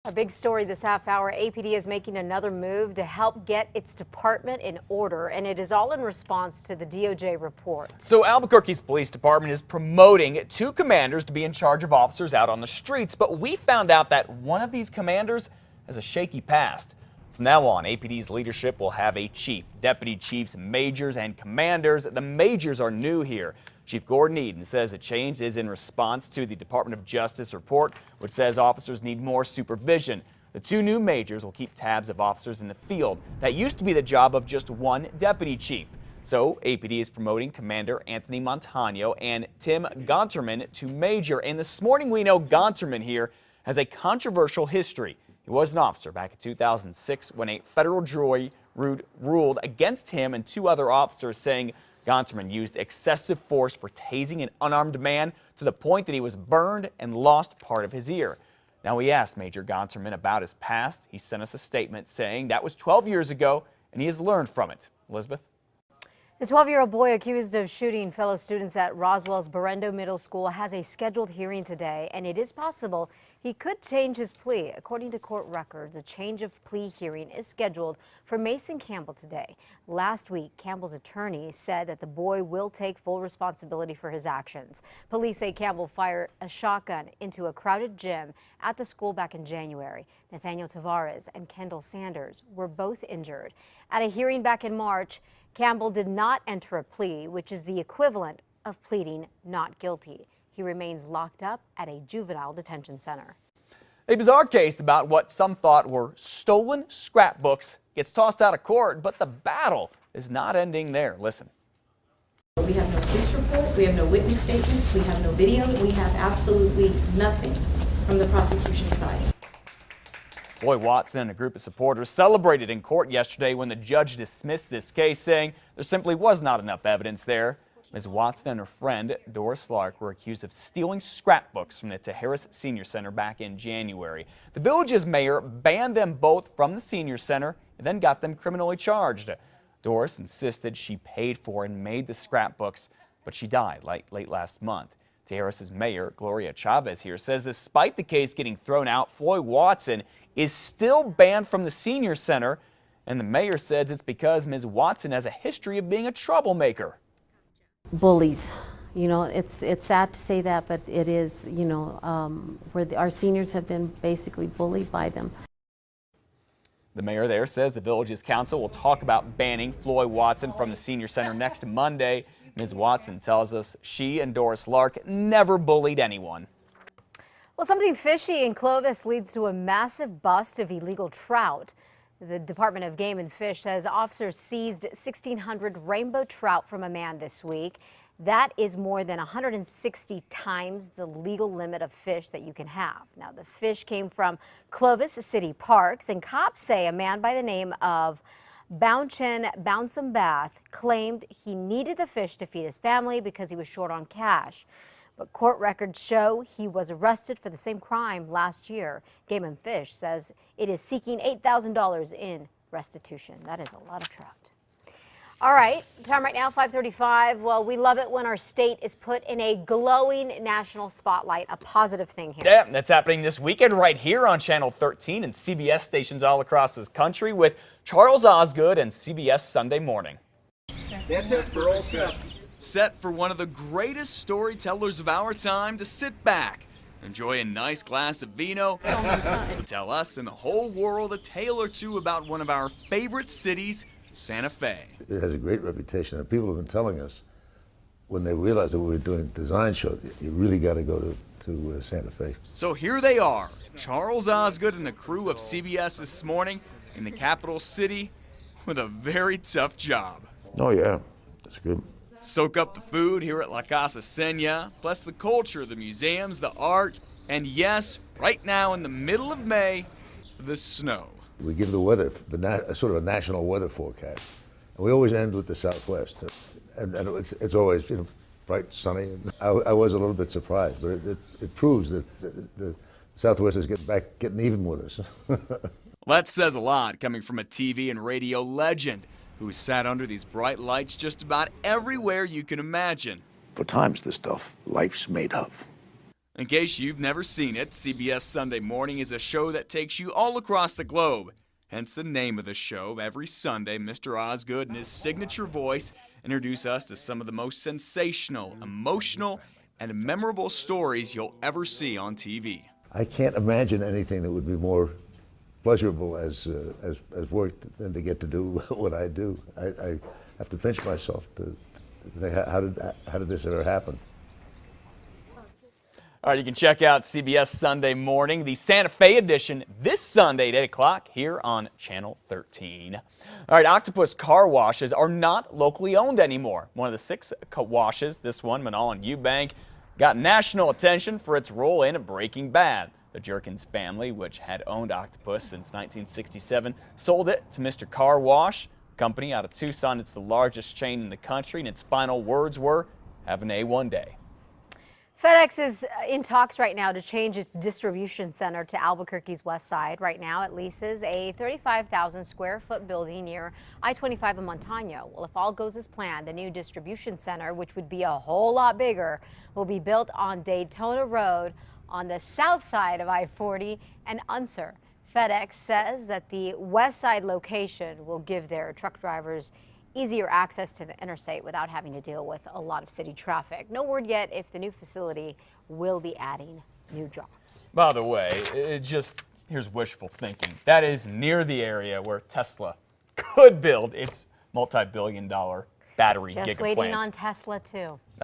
A big story this half hour. APD is making another move to help get its department in order, and it is all in response to the DOJ report. So Albuquerque's police department is promoting 2 commanders to be in charge of officers out on the streets, but we found out that one of these commanders has a shaky past. From now on, APD's leadership will have a chief, deputy chiefs, majors, and commanders. The majors are new here. Chief Gordon Eden says the change is in response to the Department of Justice report, which says officers need more supervision. The 2 new majors will keep tabs of officers in the field. That used to be the job of just 1 deputy chief. So APD is promoting Commander Anthony Montano and Tim Gonterman to major. And this morning we know Gonterman here has a controversial history. He was an officer back in 2006 when a federal jury ruled against him and 2 other officers, saying Gonterman used excessive force for tasing an unarmed man to the point that he was burned and lost part of his ear. Now, we asked Major Gonterman about his past. He sent us a statement saying that was 12 years ago and he has learned from it. Elizabeth? The 12-year-old boy accused of shooting fellow students at Roswell's Berendo Middle School has a scheduled hearing today, and it is possible he could change his plea. According to court records, a change of plea hearing is scheduled for Mason Campbell today. Last week, Campbell's attorney said that the boy will take full responsibility for his actions. Police say Campbell fired a shotgun into a crowded gym at the school back in January. Nathaniel Tavares and Kendall Sanders were both injured. At a hearing back in March, Campbell did not enter a plea, which is the equivalent of pleading not guilty. He remains locked up at a juvenile detention center. A bizarre case about what some thought were stolen scrapbooks gets tossed out of court, but the battle is not ending there. Listen. We have no police report, we have no witness statements, we have no video, we have absolutely nothing from the prosecution side. Floyd Watson and a group of supporters celebrated in court yesterday when the judge dismissed this case, saying there simply was not enough evidence there. Ms. Watson and her friend, Doris Lark, were accused of stealing scrapbooks from the Tijeras Senior Center back in January. The village's mayor banned them both from the senior center and then got them criminally charged. Doris insisted she paid for and made the scrapbooks, but she died late last month. Tijeras' mayor, Gloria Chavez, here says despite the case getting thrown out, Floyd Watson is still banned from the senior center, and the mayor says it's because Ms. Watson has a history of being a troublemaker. Bullies. You know, it's sad to say that, but it is, you know, where our seniors have been basically bullied by them. The mayor there says the village's council will talk about banning Floyd Watson from the senior center next Monday. Ms. Watson tells us she and Doris Lark never bullied anyone. Well, something fishy in Clovis leads to a massive bust of illegal trout. The Department of Game and Fish says officers seized 1,600 rainbow trout from a man this week. That is more than 160 times the legal limit of fish that you can have. Now, the fish came from Clovis City Parks, and cops say a man by the name of Bouncem Bath claimed he needed the fish to feed his family because he was short on cash. But court records show he was arrested for the same crime last year. Game and Fish says it is seeking $8,000 in restitution. That is a lot of trout. All right, time right now, 5:35. Well, we love it when our state is put in a glowing national spotlight, a positive thing here. Yeah, that's happening this weekend right here on Channel 13 and CBS stations all across this country with Charles Osgood and CBS Sunday Morning. That's it, we're all set. Set for one of the greatest storytellers of our time to sit back, enjoy a nice glass of vino, and tell us and the whole world a tale or two about one of our favorite cities, Santa Fe. It has a great reputation, and people have been telling us when they realized that we were doing a design show, you really got to go to Santa Fe. So here they are, Charles Osgood and the crew of CBS This Morning in the capital city with a very tough job. Oh yeah, that's good. Soak up the food here at La Casa Senya, plus the culture, the museums, the art, and yes, right now in the middle of May, the snow. We give the weather, sort of a national weather forecast. And we always end with the Southwest. And it's always, you know, bright, sunny. And I was a little bit surprised, but it proves that the Southwest is getting even with us. Well, that says a lot coming from a TV and radio legend who sat under these bright lights just about everywhere you can imagine. For times, this stuff life's made of. In case you've never seen it, CBS Sunday Morning is a show that takes you all across the globe. Hence the name of the show. Every Sunday, Mr. Osgood and his signature voice introduce us to some of the most sensational, emotional, and memorable stories you'll ever see on TV. I can't imagine anything that would be more pleasurable as work than to get to do what I do. I have to pinch myself to think, how did this ever happen? All right, you can check out CBS Sunday Morning, the Santa Fe edition, this Sunday at 8 o'clock here on Channel 13. All right, Octopus Car Washes are not locally owned anymore. One of the 6 washes, this one, Manal and Eubank, got national attention for its role in Breaking Bad. The Jerkins family, which had owned Octopus since 1967, sold it to Mr. Car Wash, a company out of Tucson. It's the largest chain in the country, and its final words were, "Have an A1 day." Fedex is in talks right now to change its distribution center to Albuquerque's west side. Right now, it leases a 35,000 square foot building near I-25 in Montano. Well, if all goes as planned, the new distribution center, which would be a whole lot bigger, will be built on Daytona Road on the south side of I-40 and Unser. Fedex says that the west side location will give their truck drivers easier access to the interstate without having to deal with a lot of city traffic. No word yet if the new facility will be adding new jobs. By the way, here's wishful thinking. That is near the area where Tesla could build its multi-billion-dollar battery gigaplant. Just waiting on Tesla, too.